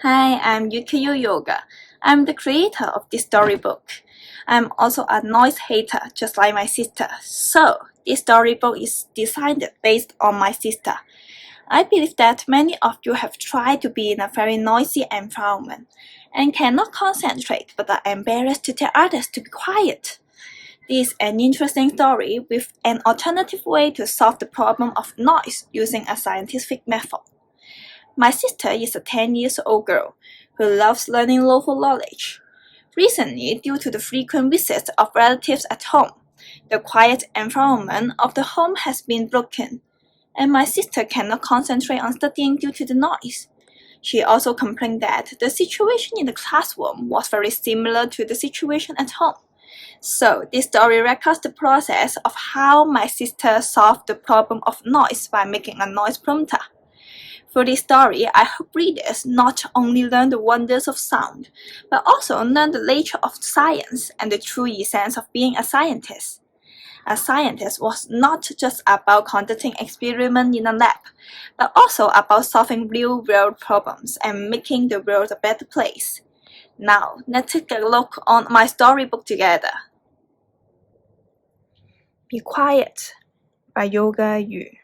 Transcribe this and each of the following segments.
Hi, I'm Yu Ka Yiu Yoga. I'm the creator of this storybook. I'm also a noise hater, just like my sister. So, this storybook is designed based on my sister. I believe that many of you have tried to be in a very noisy environment and cannot concentrate but are embarrassed to tell others to be quiet. This is an interesting story with an alternative way to solve the problem of noise using a scientific method. My sister is a 10-year-old girl who loves learning local knowledge. Recently, due to the frequent visits of relatives at home, the quiet environment of the home has been broken, and my sister cannot concentrate on studying due to the noise. She also complained that the situation in the classroom was very similar to the situation at home. So, this story records the process of how my sister solved the problem of noise by making a noise prompter. Through this story, I hope readers not only learn the wonders of sound, but also learn the nature of science and the true essence of being a scientist. A scientist was not just about conducting experiments in a lab, but also about solving real-world problems and making the world a better place. Now, let's take a look on my storybook together. Be Quiet by Yu Ka Yiu.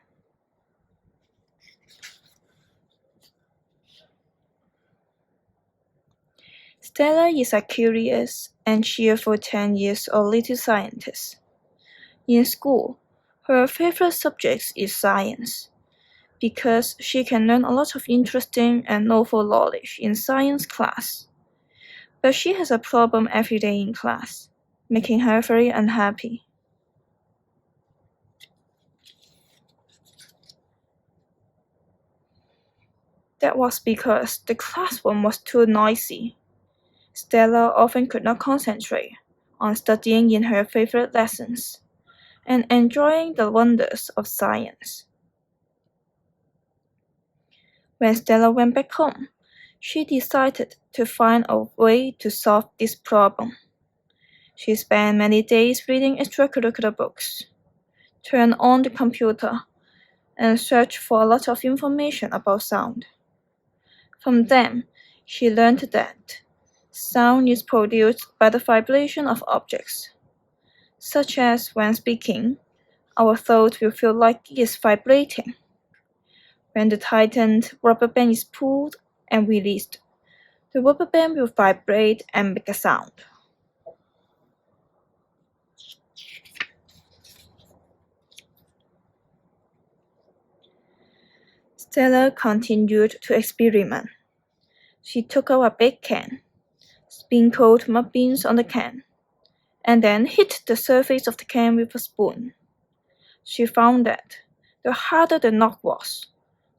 Stella is a curious and cheerful 10-year-old little scientist. In school, her favorite subject is science, because she can learn a lot of interesting and novel knowledge in science class. But she has a problem every day in class, making her very unhappy. That was because the classroom was too noisy. Stella often could not concentrate on studying in her favorite lessons and enjoying the wonders of science. When Stella went back home, she decided to find a way to solve this problem. She spent many days reading extracurricular books, turned on the computer, and searched for a lot of information about sound. From them, she learned that sound is produced by the vibration of objects, such as when speaking, our throat will feel like it is vibrating. When the tightened rubber band is pulled and released, the rubber band will vibrate and make a sound. Stella continued to experiment. She took out a big can, sprinkled mud beans on the can, and then hit the surface of the can with a spoon. She found that the harder the knock was,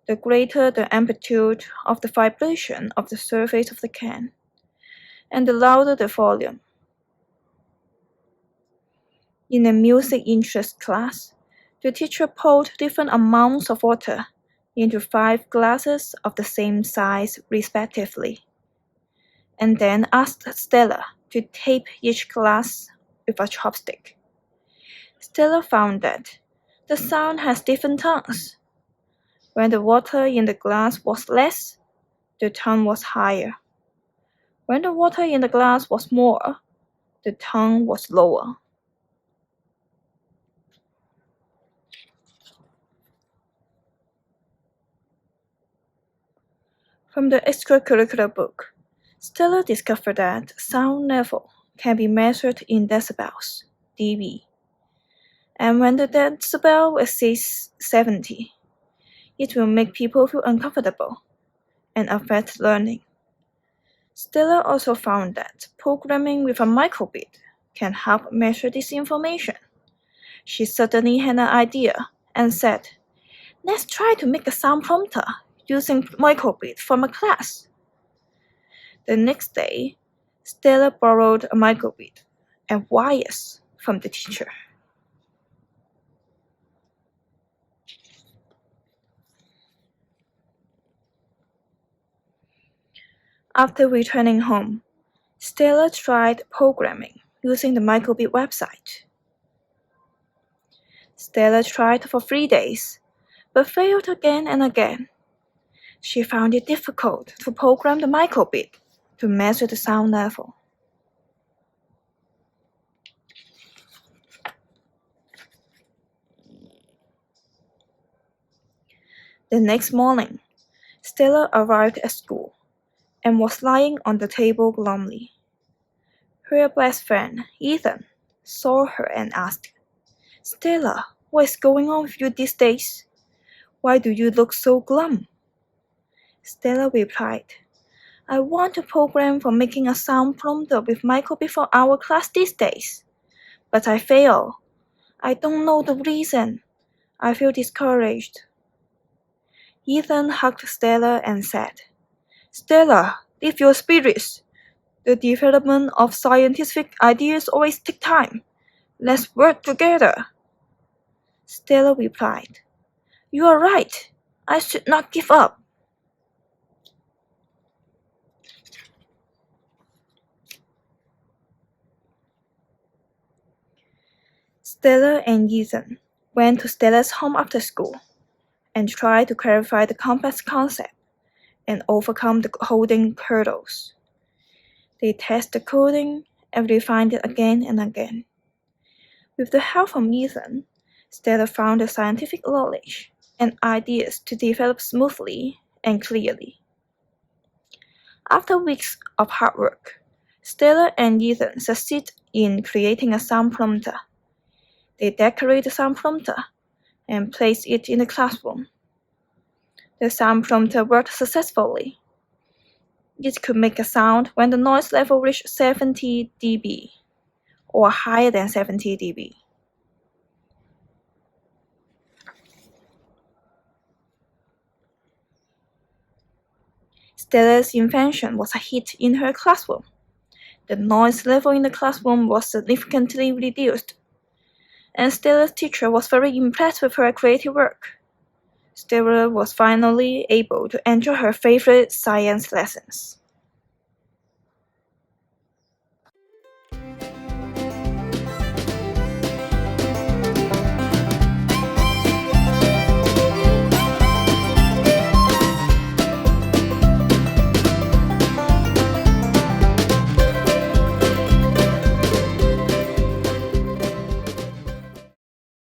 the greater the amplitude of the vibration of the surface of the can, and the louder the volume. In a music interest class, the teacher poured different amounts of water into 5 glasses of the same size respectively, and then asked Stella to tape each glass with a chopstick. Stella found that the sound has different tones. When the water in the glass was less, the tone was higher. When the water in the glass was more, the tone was lower. From the extracurricular book, Stella discovered that sound level can be measured in decibels, dB. And when the decibel exceeds 70, it will make people feel uncomfortable and affect learning. Stella also found that programming with a microbeat can help measure this information. She suddenly had an idea and said, "Let's try to make a sound prompter using microbeat from a class." The next day, Stella borrowed a microbeat and wires from the teacher. After returning home, Stella tried programming using the microbeat website. Stella tried for 3 days, but failed again and again. She found it difficult to program the microbit to measure the sound level. The next morning, Stella arrived at school and was lying on the table glumly. Her best friend, Ethan, saw her and asked, "Stella, what is going on with you these days? Why do you look so glum?" Stella replied, "I want to program for making a sound prompter with microbit for our class these days, but I fail. I don't know the reason. I feel discouraged." Ethan hugged Stella and said, "Stella, lift your spirits. The development of scientific ideas always takes time. Let's work together." Stella replied, "You are right. I should not give up." Stella and Ethan went to Stella's home after school and tried to clarify the complex concept and overcome the coding hurdles. They tested the coding and refined it again and again. With the help from Ethan, Stella found the scientific knowledge and ideas to develop smoothly and clearly. After weeks of hard work, Stella and Ethan succeed in creating a sound prompter. They decorate the sound prompter and place it in the classroom. The sound prompter worked successfully. It could make a sound when the noise level reached 70 dB or higher than 70 dB. Stella's invention was a hit in her classroom. The noise level in the classroom was significantly reduced, and Stella's teacher was very impressed with her creative work. Stella was finally able to enjoy her favorite science lessons.